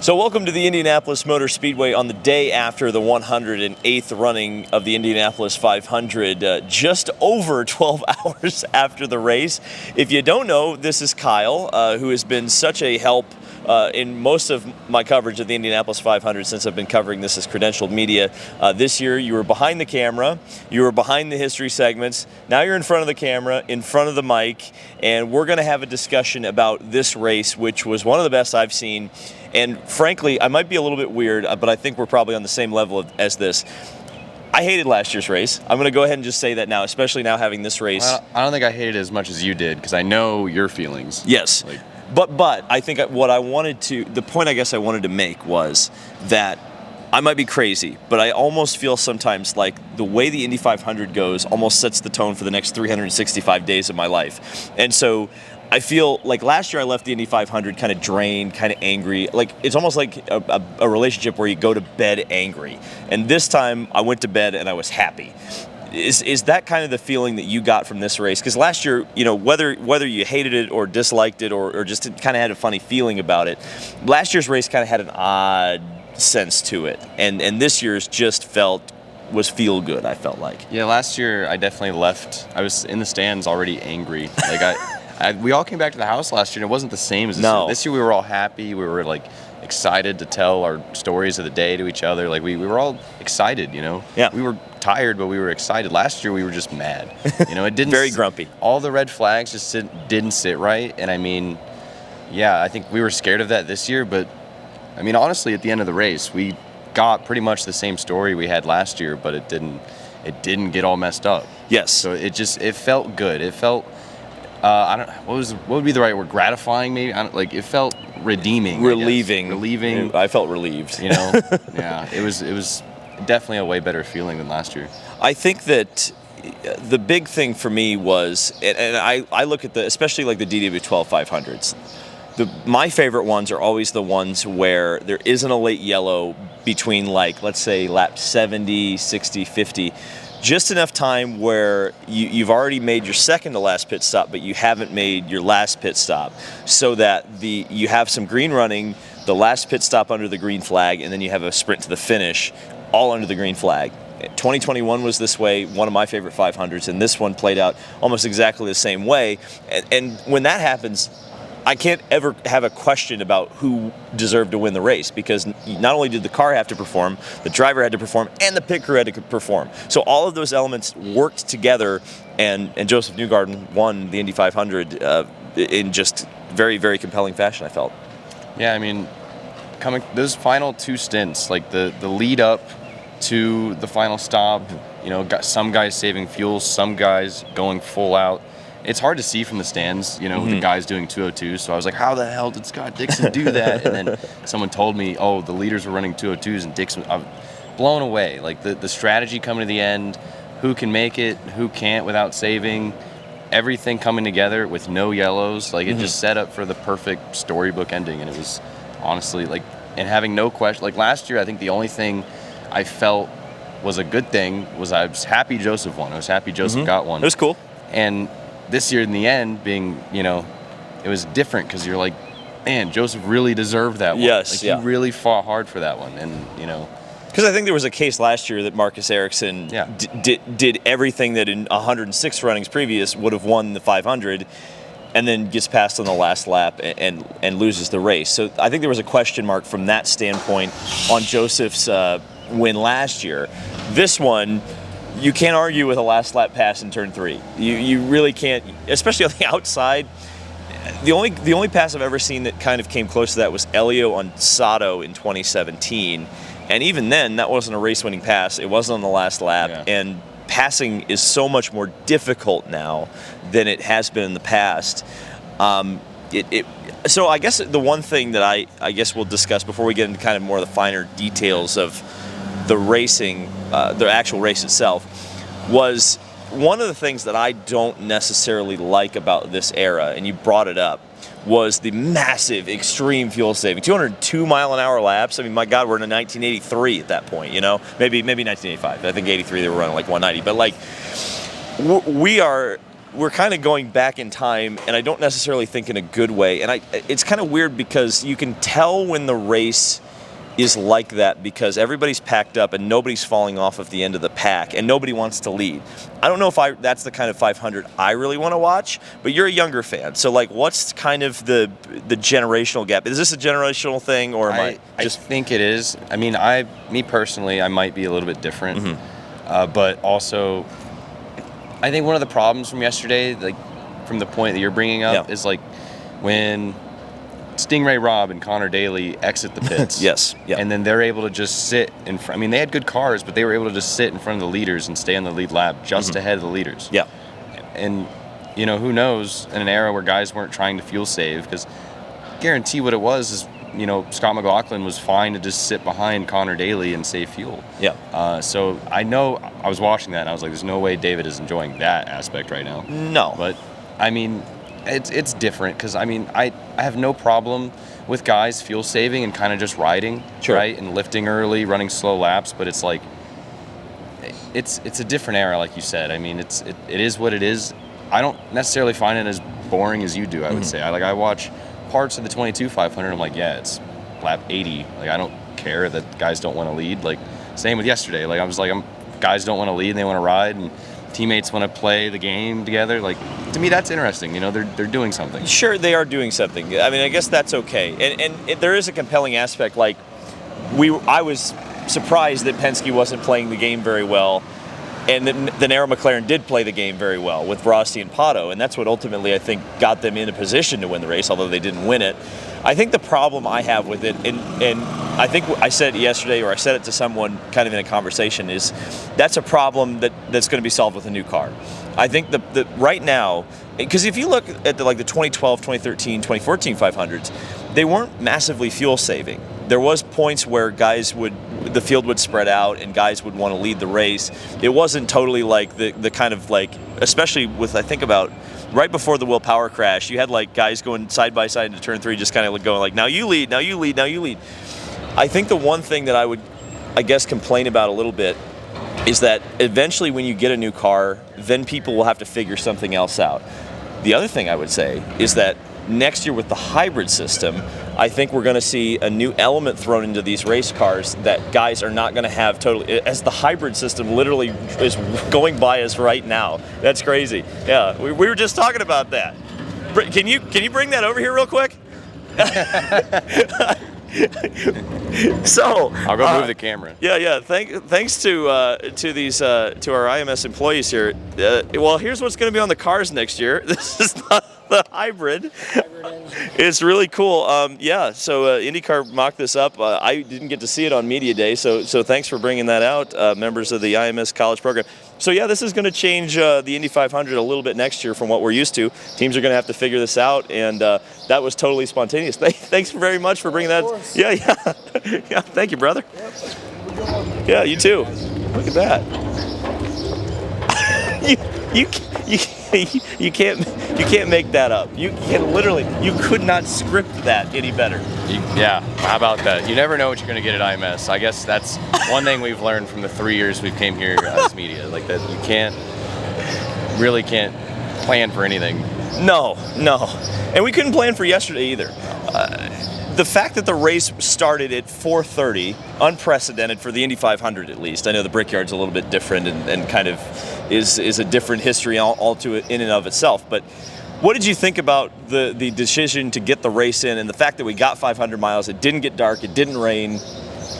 So welcome to the Indianapolis Motor Speedway on the day after the 108th running of the Indianapolis 500, just over 12 hours after the race. If you don't know, this is Kyle, who has been such a help in most of my coverage of the Indianapolis 500 since I've been covering this as credentialed media. This year you were behind the camera, you were behind the history segments, now you're in front of the camera, in front of the mic, and we're going to have a discussion about this race, which was one of the best I've seen. And frankly, I might be a little bit weird, but I think we're probably on the same level as this. I hated last year's race. I'm going to go ahead and just say that now, especially now having this race. Well, I don't think I hated it as much as you did, because I know your feelings. Yes. But I think the point I guess I wanted to make was that I might be crazy, but I almost feel sometimes like the way the Indy 500 goes almost sets the tone for the next 365 days of my life. And so I feel like last year I left the Indy 500 kind of drained, kind of angry. Like it's almost like a relationship where you go to bed angry. And this time I went to bed and I was happy. Is that kind of the feeling that you got from this race? Because last year, you know, whether you hated it or disliked it or just kind of had a funny feeling about it, last year's race kind of had an odd sense to it. And this year's just was feel good, I felt like. Yeah, last year I definitely left. I was in the stands already angry. Like we all came back to the house last year and it wasn't the same as this year. This year we were all happy. We were like excited to tell our stories of the day to each other. Like we were all excited, you know? Yeah. We were tired, but we were excited. Last year we were just mad. You know, it didn't very grumpy. All the red flags just didn't sit right. And I mean, yeah, I think we were scared of that this year, but I mean, honestly, at the end of the race, we got pretty much the same story we had last year, but it didn't get all messed up. Yes. So it felt good. It felt what would be the right word? Gratifying, maybe. It felt redeeming. Relieving. I felt relieved. You know, yeah. It was definitely a way better feeling than last year. I think that the big thing for me was, and I look at especially like the DW12 500s. My favorite ones are always the ones where there isn't a late yellow between, like, let's say lap 70, 60, 50. Just enough time where you've already made your second to last pit stop, but you haven't made your last pit stop, so that you have some green running, the last pit stop under the green flag, and then you have a sprint to the finish, all under the green flag. 2021 was this way, one of my favorite 500s, and this one played out almost exactly the same way. And when that happens, I can't ever have a question about who deserved to win the race, because not only did the car have to perform, the driver had to perform, and the pit crew had to perform. So all of those elements worked together, and Joseph Newgarden won the Indy 500 in just very, very compelling fashion, I felt. Yeah, I mean, those final two stints, like the lead up to the final stop, you know, got some guys saving fuel, some guys going full out. It's hard to see from the stands, you know, with the guys doing 202s. So I was like, how the hell did Scott Dixon do that? And then someone told me, oh, the leaders were running 202s, and Dixon, I was blown away. Like the strategy coming to the end, who can make it, who can't without saving, everything coming together with no yellows. Like it just set up for the perfect storybook ending. And it was honestly like, and having no question, like last year, I think the only thing I felt was a good thing was I was happy Joseph won. I was happy Joseph got one. It was cool. And this year in the end being, you know, it was different because you're like, man, Joseph really deserved that one. Yes, like, yeah. He really fought hard for that one, and, you know. Because I think there was a case last year that Marcus Ericsson did everything that in 106 runnings previous would have won the 500, and then gets passed on the last lap and loses the race. So I think there was a question mark from that standpoint on Joseph's win last year. This one, you can't argue with a last lap pass in turn 3. You really can't, especially on the outside. The only pass I've ever seen that kind of came close to that was Elio on Sato in 2017, and even then that wasn't a race-winning pass. It wasn't on the last lap, and passing is so much more difficult now than it has been in the past. So I guess the one thing that I guess we'll discuss before we get into kind of more of the finer details of the racing, the actual race itself, was one of the things that I don't necessarily like about this era, and you brought it up, was the massive extreme fuel saving. 202 mile an hour laps. I mean, my God, we're in a 1983 at that point, you know? Maybe 1985. I think 83 they were running like 190. But like, we are we're kind of going back in time, and I don't necessarily think in a good way. And it's kind of weird because you can tell when the race is like that because everybody's packed up and nobody's falling off of the end of the pack and nobody wants to lead. I don't know if that's the kind of 500 I really want to watch, but you're a younger fan. So like, what's kind of the generational gap? Is this a generational thing, or am I just... I think it is. I mean, me personally, I might be a little bit different, but also I think one of the problems from yesterday, like from the point that you're bringing up, is like when Stingray Robb and Connor Daly exit the pits. Yes. Yeah. And then they're able to just sit in front. I mean, they had good cars, but they were able to just sit in front of the leaders and stay on the lead lap just ahead of the leaders. Yeah. And, you know, who knows, in an era where guys weren't trying to fuel save, because guarantee what it was is, you know, Scott McLaughlin was fine to just sit behind Connor Daly and save fuel. Yeah. So I know I was watching that and I was like, there's no way David is enjoying that aspect right now. No. But, I mean, it's different because, I mean, I have no problem with guys fuel saving and kind of just riding, right? And lifting early, running slow laps, but it's like, it's a different era, like you said. I mean, it is what it is. I don't necessarily find it as boring as you do, I would say. I watch parts of the 22 500, I'm like, yeah, it's lap 80. Like, I don't care that guys don't want to lead. Like, same with yesterday. Like, I was like, guys don't want to lead, and they want to ride, and teammates want to play the game together. Like, to me, that's interesting. You know, they're doing something. Sure, they are doing something. I mean, I guess that's okay. And there is a compelling aspect. Like, I was surprised that Penske wasn't playing the game very well, and then Arrow McLaren did play the game very well with Rossi and Pato, and that's what ultimately I think got them in a position to win the race, although they didn't win it. I think the problem I have with it, and I think I said it yesterday, or I said it to someone kind of in a conversation, is that's a problem that's going to be solved with a new car. I think the right now, because if you look at the 2012, 2013, 2014 500s, they weren't massively fuel saving. There was points where the field would spread out and guys would want to lead the race. It wasn't totally like the kind of like, especially with, I think about right before the Will Power crash, you had like guys going side by side into turn 3, just kind of going like, now you lead, now you lead, now you lead. I think the one thing that I would, I guess, complain about a little bit is that eventually when you get a new car, then people will have to figure something else out. The other thing I would say is that next year with the hybrid system, I think we're going to see a new element thrown into these race cars that guys are not going to have totally, as the hybrid system literally is going by us right now. That's crazy. Yeah, we were just talking about that. Can you bring that over here real quick? So I'll go move the camera. Yeah. Thanks to our IMS employees here. Well, here's what's going to be on the cars next year. This is not the hybrid. It's really cool. So IndyCar mocked this up. I didn't get to see it on Media Day, so thanks for bringing that out, members of the IMS College program. So yeah, this is going to change the Indy 500 a little bit next year from what we're used to. Teams are going to have to figure this out, and that was totally spontaneous. Thanks very much for bringing that. Yeah. Yeah, thank you, brother. Yeah, you too. Look at that. You can't make that up. You could not script that any better. Yeah, how about that? You never know what you're going to get at IMS. I guess that's one thing we've learned from the 3 years we've came here as media, like that you can't plan for anything. No, and we couldn't plan for yesterday either. The fact that the race started at 4:30, unprecedented for the Indy 500 at least. I know the Brickyard's a little bit different and kind of is a different history all to it in and of itself. But what did you think about the decision to get the race in and the fact that we got 500 miles? It didn't get dark. It didn't rain.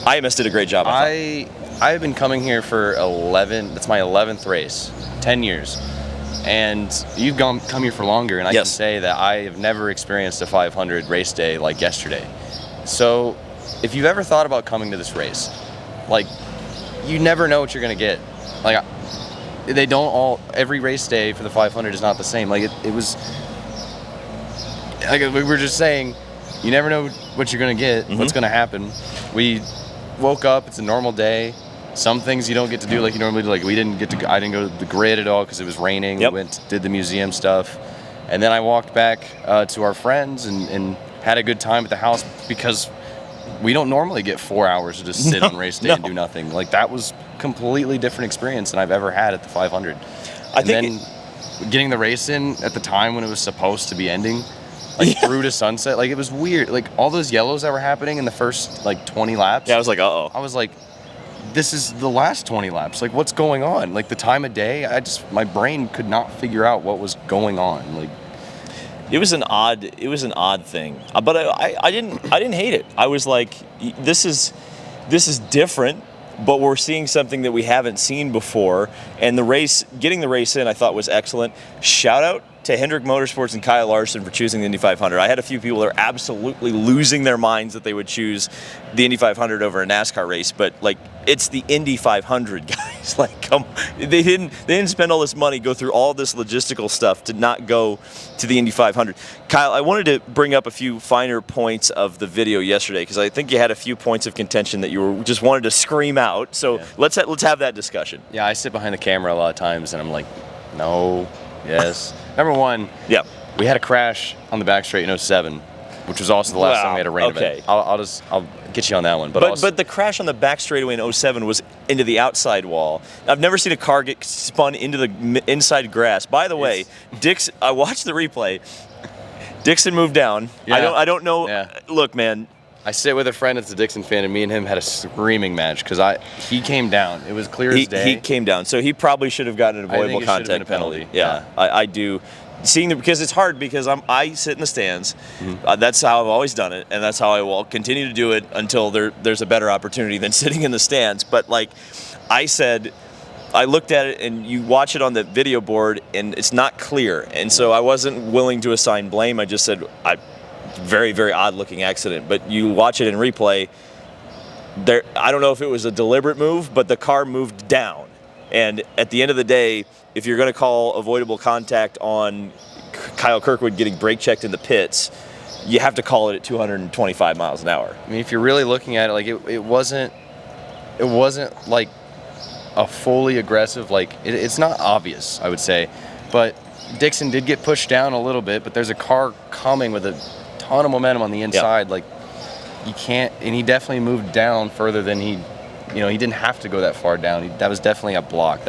IMS did a great job. I have been coming here for 11. That's my 11th race, 10 years. And you've come here for longer, and I can say that I have never experienced a 500 race day like yesterday. So if you've ever thought about coming to this race, like, you never know what you're going to get. Like, every race day for the 500 is not the same. Like, it was, like we were just saying, you never know what you're going to get, what's going to happen. We woke up, it's a normal day. Some things you don't get to do like you normally do. Like I didn't go to the grid at all because it was raining. We did the museum stuff. And then I walked back to our friends and had a good time at the house because we don't normally get 4 hours to just sit on race day and do nothing. Like, that was completely different experience than I've ever had at the 500. getting the race in at the time when it was supposed to be ending, like through to sunset. Like, it was weird. Like, all those yellows that were happening in the first, like, 20 laps. Yeah, I was like, uh-oh. I was like, this is the last 20 laps. Like, what's going on? Like, the time of day, my brain could not figure out what was going on. Like, it was an odd thing, but I didn't hate it. I was like, this is different, but we're seeing something that we haven't seen before. And getting the race in, I thought was excellent. Shout out to Hendrick Motorsports and Kyle Larson for choosing the Indy 500. I had a few people that were absolutely losing their minds that they would choose the Indy 500 over a NASCAR race, but like, it's the Indy 500, guys. Like, come, they didn't spend all this money, go through all this logistical stuff to not go to the Indy 500. Kyle, I wanted to bring up a few finer points of the video yesterday because I think you had a few points of contention that you just wanted to scream out. So let's have that discussion. Yeah, I sit behind the camera a lot of times and I'm like, no, yes. Number one, we had a crash on the back straight in 07, which was also the last time we had a rain event. I'll get you on that one. But the crash on the back straightaway in 07 was into the outside wall. I've never seen a car get spun into the inside grass. By the way, I watched the replay. Dixon moved down. Yeah. I don't know. Yeah. Look, man. I sit with a friend that's a Dixon fan, and me and him had a screaming match because he came down. It was clear as day. He came down, so he probably should have gotten an avoidable contact penalty. Yeah, I do. Because it's hard because I sit in the stands. Mm-hmm. That's how I've always done it, and that's how I will continue to do it until there's a better opportunity than sitting in the stands. But like I said, I looked at it, and you watch it on the video board, and it's not clear. And so I wasn't willing to assign blame. I just said, very, very odd-looking accident. But you watch it in replay, I don't know if it was a deliberate move, but the car moved down. And at the end of the day, if you're going to call avoidable contact on Kyle Kirkwood getting brake checked in the pits, you have to call it at 225 miles an hour. I mean, if you're really looking at it, like it wasn't like a fully aggressive, like it's not obvious, I would say. But Dixon did get pushed down a little bit, but there's a car coming with a ton of momentum on the inside. Like, you can't, and he definitely moved down further than he didn't have to go that far down. That was definitely a block.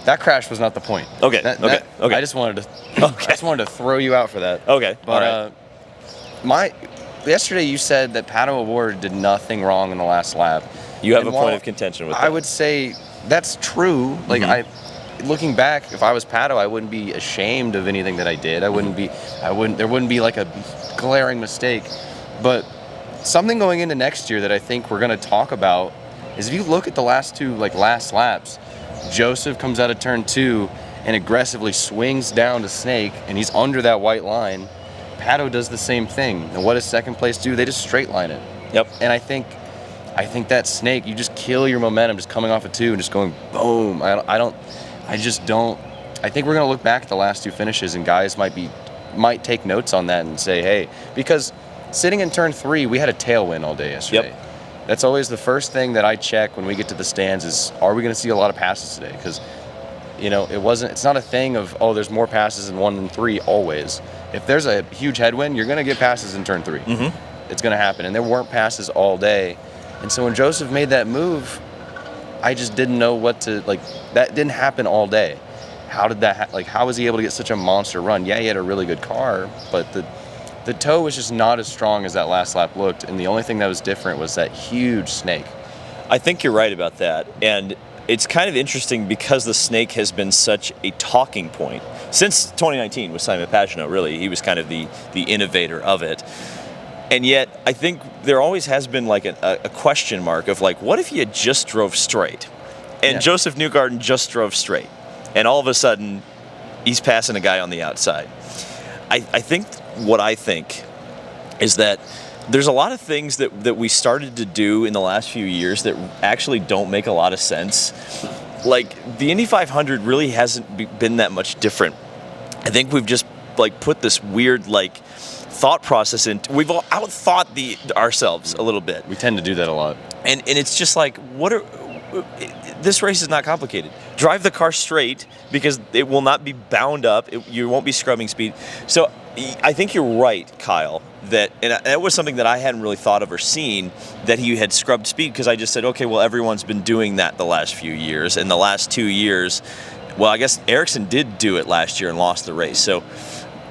That crash was not the point. Okay. I just wanted to throw you out for that. Okay. But yesterday you said that Pato O'Ward did nothing wrong in the last lap. You have a point of contention with that. I would say that's true. Like, looking back, if I was Pato, I wouldn't be ashamed of anything that I did. There wouldn't be like a glaring mistake. But something going into next year that I think we're going to talk about is if you look at the last laps, Joseph comes out of turn 2 and aggressively swings down to Snake, and he's under that white line. Pato does the same thing. And what does second place do? They just straight line it. Yep. And I think that Snake, you just kill your momentum just coming off of 2 and just going boom. I just don't. I think we're going to look back at the last 2 finishes, and guys might take notes on that and say, hey, because sitting in turn 3, we had a tailwind all day yesterday. Yep. That's always the first thing that I check when we get to the stands is, are we going to see a lot of passes today? Because, it's not a thing of, there's more passes in 1 than 3 always. If there's a huge headwind, you're going to get passes in turn 3. Mm-hmm. It's going to happen. And there weren't passes all day. And so when Joseph made that move, I just didn't know what to, that didn't happen all day. How did that, how was he able to get such a monster run? Yeah, he had a really good car, but the toe was just not as strong as that last lap looked, and the only thing that was different was that huge Snake. I think you're right about that, and it's kind of interesting because the Snake has been such a talking point since 2019 with Simon Pagenaud. Really, he was kind of the innovator of it, and yet I think there always has been a question mark of what if you just drove straight, and Joseph Newgarden just drove straight, and all of a sudden he's passing a guy on the outside. I think is that there's a lot of things that we started to do in the last few years that actually don't make a lot of sense. Like, the Indy 500 really hasn't been that much different. I think we've just put this weird thought process in. We've all outthought ourselves a little bit. We tend to do that a lot. And it's just this race is not complicated. Drive the car straight because it will not be bound up. You won't be scrubbing speed. So I think you're right, Kyle, that was something that I hadn't really thought of or seen, that he had scrubbed speed, because I just said, okay, well, everyone's been doing that the last few years. And the last 2 years, Well, I guess Ericsson did do it last year and lost the race. So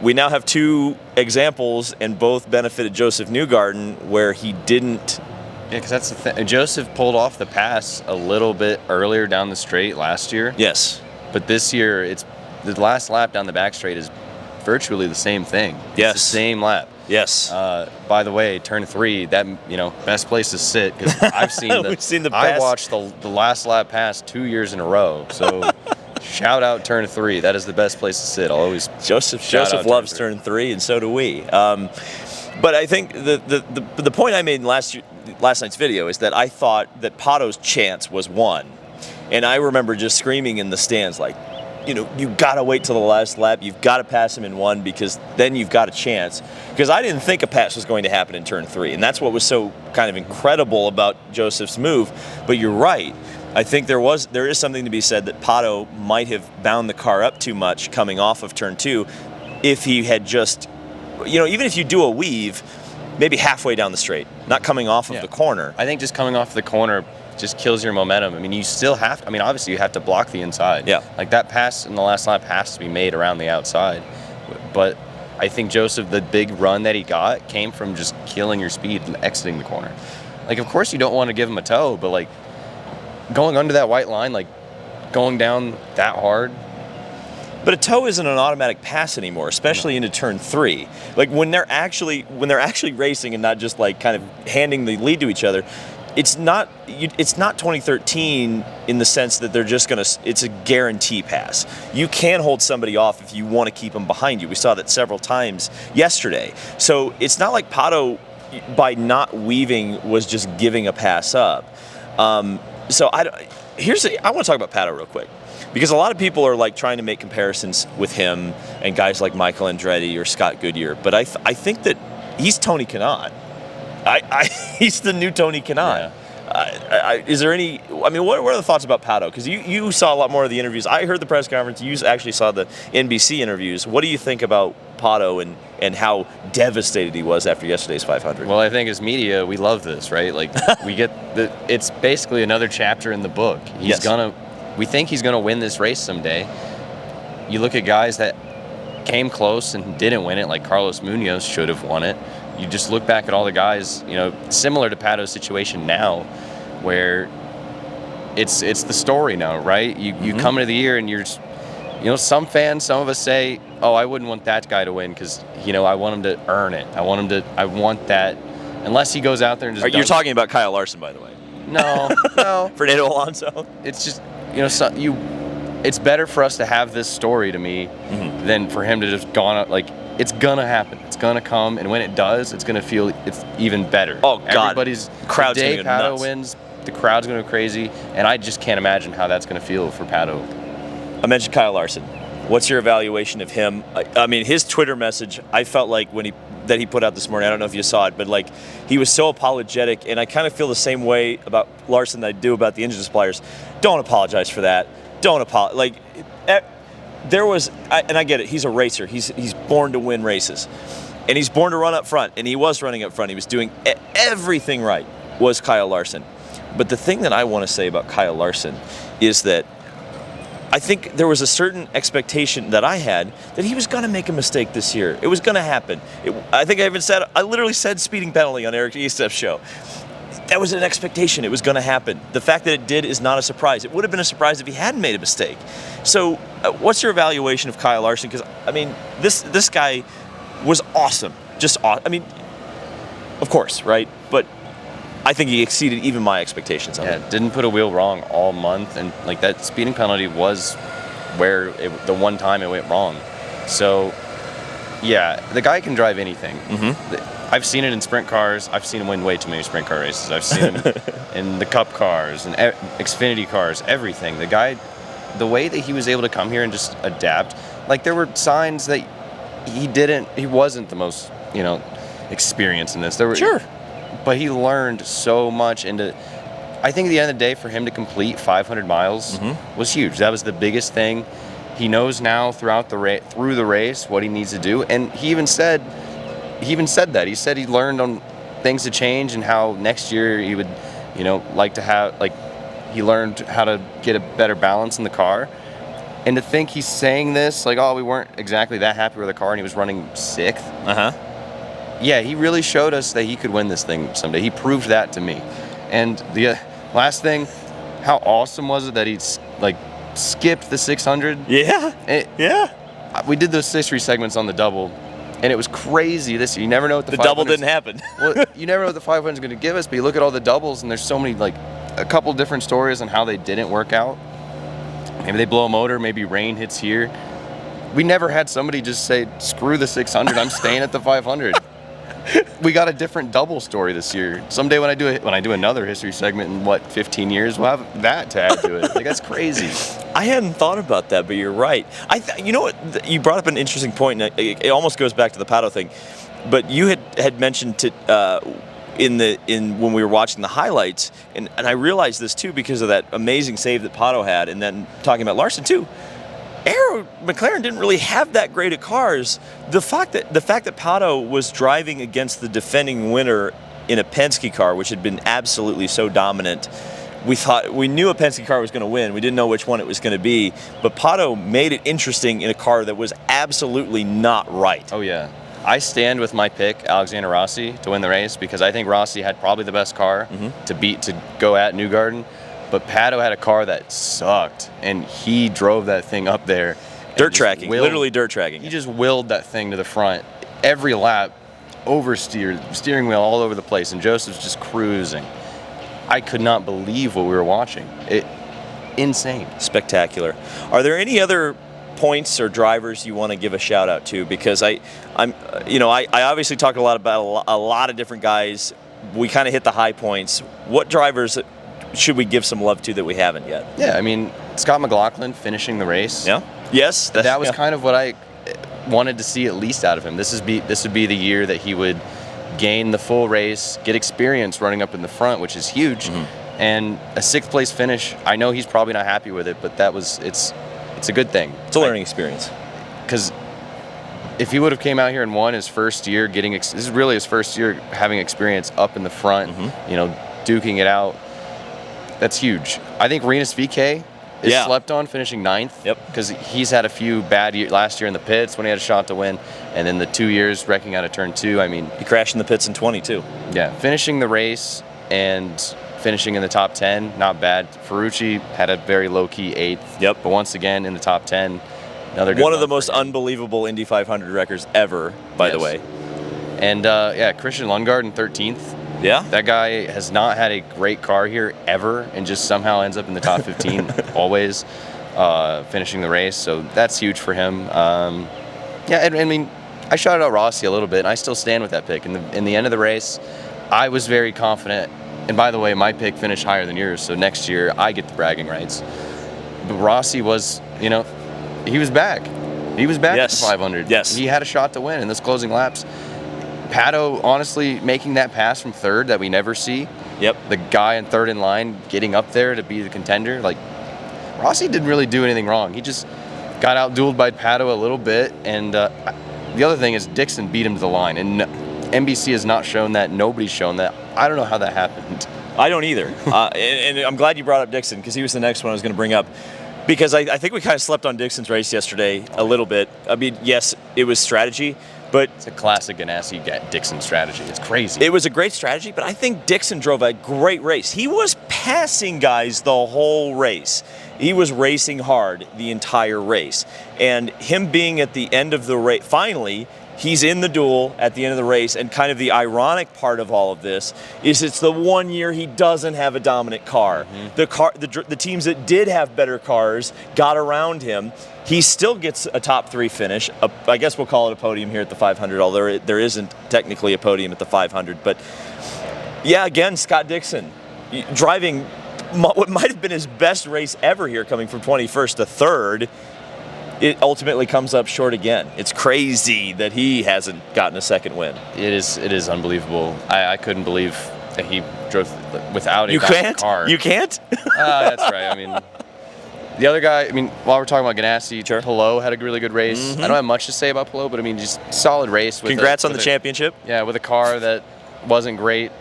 we now have 2 examples, and both benefited Joseph Newgarden, where he didn't. Yeah, because that's the thing. Joseph pulled off the pass a little bit earlier down the straight last year. Yes. But this year, it's the last lap down the back straight is virtually the same thing. Yes. It's the same lap. Yes. By the way, turn 3, that best place to sit, because I've seen We've seen the I best. watched the last lap pass 2 years in a row. So shout out turn 3. That is the best place to sit. I'll always Joseph loves turn 3, and so do we. But I think the point I made in last night's video is that I thought that Pato's chance was won, and I remember just screaming in the stands like, you got to wait till the last lap. You've got to pass him in 1, because then you've got a chance. Because I didn't think a pass was going to happen in turn 3, and that's what was so kind of incredible about Joseph's move. But you're right. I think there is something to be said that Pato might have bound the car up too much coming off of turn 2, if he had just, even if you do a weave, maybe halfway down the straight, not coming off of the corner. I think just coming off the corner just kills your momentum. I mean, you still have to, obviously you have to block the inside. Yeah. Like that pass in the last lap has to be made around the outside. But I think Joseph, the big run that he got came from just killing your speed and exiting the corner. Like, of course you don't want to give him a toe, but like going under that white line, like going down that hard. But a toe isn't an automatic pass anymore, especially into turn 3. Like when they're actually racing and not just like kind of handing the lead to each other. It's not 2013 in the sense that they're just it's a guarantee pass. You can hold somebody off if you want to keep them behind you. We saw that several times yesterday. So it's not like Pato, by not weaving, was just giving a pass up. So I want to talk about Pato real quick, because a lot of people are like trying to make comparisons with him and guys like Michael Andretti or Scott Goodyear. But I think that he's Tony Kanaan. He's the new Tony Kanaan. Yeah. Is there any? What are the thoughts about Pato? Because you saw a lot more of the interviews. I heard the press conference. You actually saw the NBC interviews. What do you think about Pato and how devastated he was after yesterday's 500? Well, I think as media, we love this, right? Like we get it's basically another chapter in the book. We think he's gonna win this race someday. You look at guys that came close and didn't win it, like Carlos Munoz should have won it. You just look back at all the guys, similar to Pato's situation now, where it's the story now, right? You come into the year and you're just, some fans, some of us say, oh, I wouldn't want that guy to win because, I want him to earn it. I want that, unless he goes out there and just You're talking about Kyle Larson, by the way. No. Fernando Alonso. It's just, it's better for us to have this story to me than for him to just gone up, like, it's gonna happen. It's gonna come, and when it does, it's gonna feel it's even better. Oh God! Everybody's crowd's the day gonna go Pato nuts. wins, the crowd's gonna go crazy, and I just can't imagine how that's gonna feel for Pato. I mentioned Kyle Larson. What's your evaluation of him? His Twitter message, I felt like that he put out this morning. I don't know if you saw it, but like he was so apologetic, and I kind of feel the same way about Larson that I do about the engine suppliers. Don't apologize for that. Don't apologize. Like. There was, and I get it, he's a racer. He's born to win races. And he's born to run up front. And he was running up front. He was doing everything right, was Kyle Larson. But the thing that I want to say about Kyle Larson is that I think there was a certain expectation that I had that he was going to make a mistake this year. It was going to happen. I think I literally said speeding penalty on Eric Esteff's show. That was an expectation. It was going to happen. The fact that it did is not a surprise. It would have been a surprise if he hadn't made a mistake. So what's your evaluation of Kyle Larson? Because, this guy was awesome. Just awesome. Of course, right? But I think he exceeded even my expectations on it. Didn't put a wheel wrong all month. And, that speeding penalty was where the one time it went wrong. So, yeah, the guy can drive anything. I've seen it in sprint cars. I've seen him win way too many sprint car races. I've seen him in the Cup cars and Xfinity cars, everything. The guy, the way that he was able to come here and just adapt, there were signs that he wasn't the most, experienced in this. Sure. But he learned so much I think at the end of the day, for him to complete 500 miles was huge. That was the biggest thing. He knows now through the race what he needs to do. And he even said that. He said he learned on things to change and how next year he would, like to have, he learned how to get a better balance in the car. And to think he's saying this, like, oh, we weren't exactly that happy with the car, and he was running 6th. Yeah, he really showed us that he could win this thing someday. He proved that to me. And the last thing, how awesome was it that he like skipped the 600? Yeah. We did those history segments on the double, and it was crazy. This you never know what the double didn't happen. Well, you never know what the 500 is going to give us. But you look at all the doubles, and there's so many, like, a couple different stories on how they didn't work out. Maybe they blow a motor. Maybe rain hits here. We never had somebody just say, "Screw the 600. I'm staying at the 500." We got a different double story this year. Someday when I do another history segment in 15 years, we'll have that to add to it. Like, that's crazy. I hadn't thought about that, but you're right. You know what? You brought up an interesting point, and it almost goes back to the Pato thing. But you had mentioned when we were watching the highlights, and I realized this too because of that amazing save that Pato had, and then talking about Larson too. McLaren didn't really have that great of cars. The fact that Pato was driving against the defending winner in a Penske car, which had been absolutely so dominant, we knew a Penske car was going to win. We didn't know which one it was going to be, but Pato made it interesting in a car that was absolutely not right. Oh yeah, I stand with my pick, Alexander Rossi, to win the race because I think Rossi had probably the best car to go at Newgarden. But Pato had a car that sucked, and he drove that thing up there. Literally dirt tracking. He just willed that thing to the front. Every lap, oversteered, steering wheel all over the place, and Joseph's just cruising. I could not believe what we were watching. Insane. Spectacular. Are there any other points or drivers you want to give a shout out to? Because I obviously talked a lot about a lot of different guys. We kind of hit the high points. What drivers should we give some love to that we haven't yet? Yeah, I mean, Scott McLaughlin finishing the race. Yeah. Yes. That was kind of what I wanted to see at least out of him. This would be the year that he would gain the full race, get experience running up in the front, which is huge. And a 6th place finish, I know he's probably not happy with it, but it's a good thing. It's a learning experience. Because if he would have came out here and won his first year, this is really his first year having experience up in the front, duking it out. That's huge. I think Rinus VeeKay is slept on, finishing 9th. Yep. Because he's had a few bad years last year in the pits when he had a shot to win, and then the 2 years wrecking out of turn 2. I mean, he crashed in the pits in 22. Yeah, finishing the race and finishing in the top 10, not bad. Ferrucci had a very low-key 8th. Yep. But once again in the top 10. Another good one of the most unbelievable Indy 500 records ever, by the way. And Christian Lundgaard in 13th. Yeah. That guy has not had a great car here ever and just somehow ends up in the top 15 always, finishing the race. So that's huge for him. I mean, I shouted out Rossi a little bit, and I still stand with that pick. In the end of the race, I was very confident. And by the way, my pick finished higher than yours, so next year I get the bragging rights. But Rossi was, he was back. He was back at the 500. Yes. He had a shot to win in those closing laps. Pato, honestly, making that pass from 3rd that we never see. Yep. The guy in 3rd in line getting up there to be the contender. Like, Rossi didn't really do anything wrong. He just got out-dueled by Pato a little bit. And the other thing is Dixon beat him to the line. And NBC has not shown that. Nobody's shown that. I don't know how that happened. I don't either. And I'm glad you brought up Dixon because he was the next one I was going to bring up. Because I think we kind of slept on Dixon's race yesterday a little bit. I mean, yes, it was strategy. But it's a classic Ganassi Dixon strategy. It's crazy. It was a great strategy, but I think Dixon drove a great race. He was passing guys the whole race. He was racing hard the entire race. And him being at the end of the race, finally, he's in the duel at the end of the race. And kind of the ironic part of all of this is it's the one year he doesn't have a dominant car. The teams that did have better cars got around him. He still gets a top 3 finish. I guess we'll call it a podium here at the 500, although there isn't technically a podium at the 500. But yeah, again, Scott Dixon driving what might have been his best race ever here, coming from 21st to 3rd. It ultimately comes up short again. It's crazy that he hasn't gotten a second win. It is unbelievable. I couldn't believe that he drove without a car. You can't? That's right. I mean, the other guy, while we're talking about Ganassi, Pelot had a really good race. I don't have much to say about Pelot, but just solid race. Congrats on the championship. Yeah, with a car that wasn't great.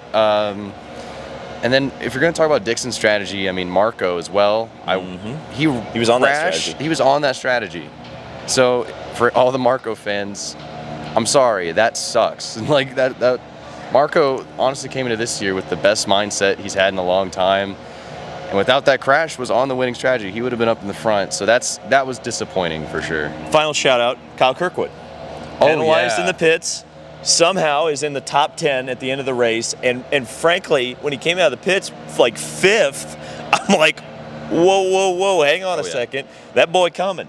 And then if you're going to talk about Dixon's strategy, I mean, Marco as well. He was on that strategy. He was on that strategy. So for all the Marco fans, I'm sorry, that sucks. Like that Marco honestly came into this year with the best mindset he's had in a long time. And without that crash, was on the winning strategy. He would have been up in the front. So that was disappointing for sure. Final shout out, Kyle Kirkwood. Penalized in the pits. Somehow is in the top 10 at the end of the race, and frankly, when he came out of the pits like 5th, I'm like, whoa, hang on a second, that boy coming.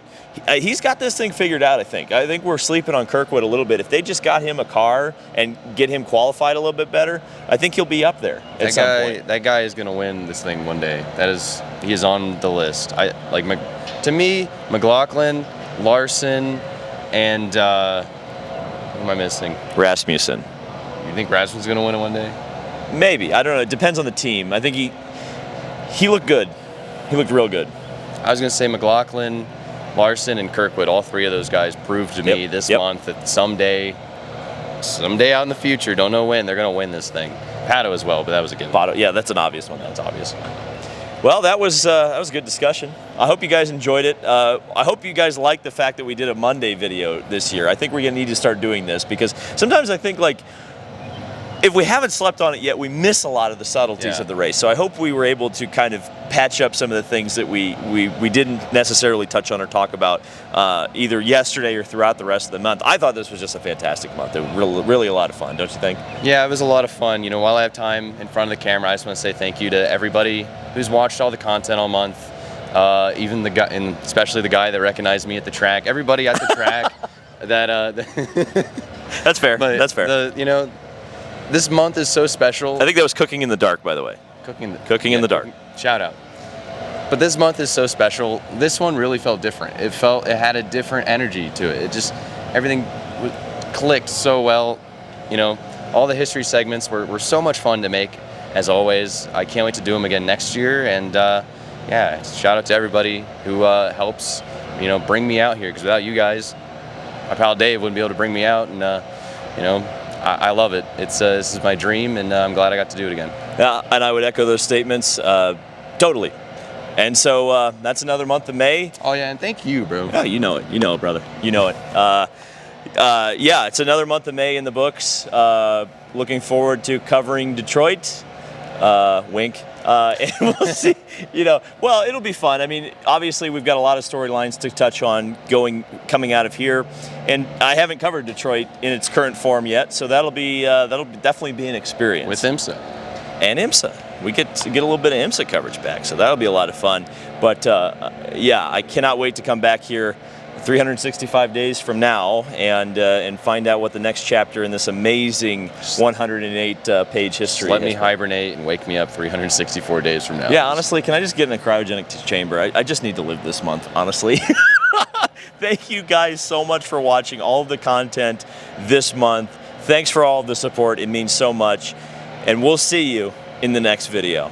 He's got this thing figured out, I think. I think we're sleeping on Kirkwood a little bit. If they just got him a car and get him qualified a little bit better, I think he'll be up there at some point. That guy is going to win this thing one day. He is on the list. To me, McLaughlin, Larson, and who am I missing? Rasmussen. You think Rasmussen's going to win it one day? Maybe. I don't know. It depends on the team. I think he looked good. He looked real good. I was going to say McLaughlin, Larson, and Kirkwood. All three of those guys proved to me this month that someday out in the future, don't know when, they're going to win this thing. Pato as well, but that was a given. Pato, yeah, that's an obvious one. That's obvious. Well, that was a good discussion. I hope you guys enjoyed it. I hope you guys liked the fact that we did a Monday video this year. I think we're going to need to start doing this because sometimes I think like if we haven't slept on it yet, we miss a lot of the subtleties of the race. So I hope we were able to kind of patch up some of the things that we didn't necessarily touch on or talk about either yesterday or throughout the rest of the month. I thought this was just a fantastic month. It was really a lot of fun, don't you think? Yeah, it was a lot of fun. You know, while I have time in front of the camera, I just want to say thank you to everybody who's watched all the content all month. Even the guy, and especially the guy that recognized me at the track. Everybody at the track. That's fair. That's fair. This month is so special. I think that was Cooking in the Dark, by the way. Cooking in the Dark. Shout out. But this month is so special. This one really felt different. It had a different energy to it. Everything clicked so well. You know, all the history segments were so much fun to make, as always. I can't wait to do them again next year. And shout out to everybody who helps, bring me out here. Because without you guys, my pal Dave wouldn't be able to bring me out. And, I love it. This is my dream, and I'm glad I got to do it again. Yeah, and I would echo those statements totally. And so that's another month of May. Oh yeah, and thank you, bro. Yeah, you know it, brother. You know it. It's another month of May in the books. Looking forward to covering Detroit. Wink. And we'll see. It'll be fun. I mean, obviously we've got a lot of storylines to touch on coming out of here, and I haven't covered Detroit in its current form yet, so that'll definitely be an experience. With IMSA. And IMSA. We get a little bit of IMSA coverage back, so that'll be a lot of fun. But I cannot wait to come back here 365 days from now and find out what the next chapter in this amazing 108-page history is. Let me hibernate and wake me up 364 days from now. Yeah, honestly, can I just get in a cryogenic chamber? I just need to live this month, honestly. Thank you guys so much for watching all of the content this month. Thanks for all of the support. It means so much. And we'll see you in the next video.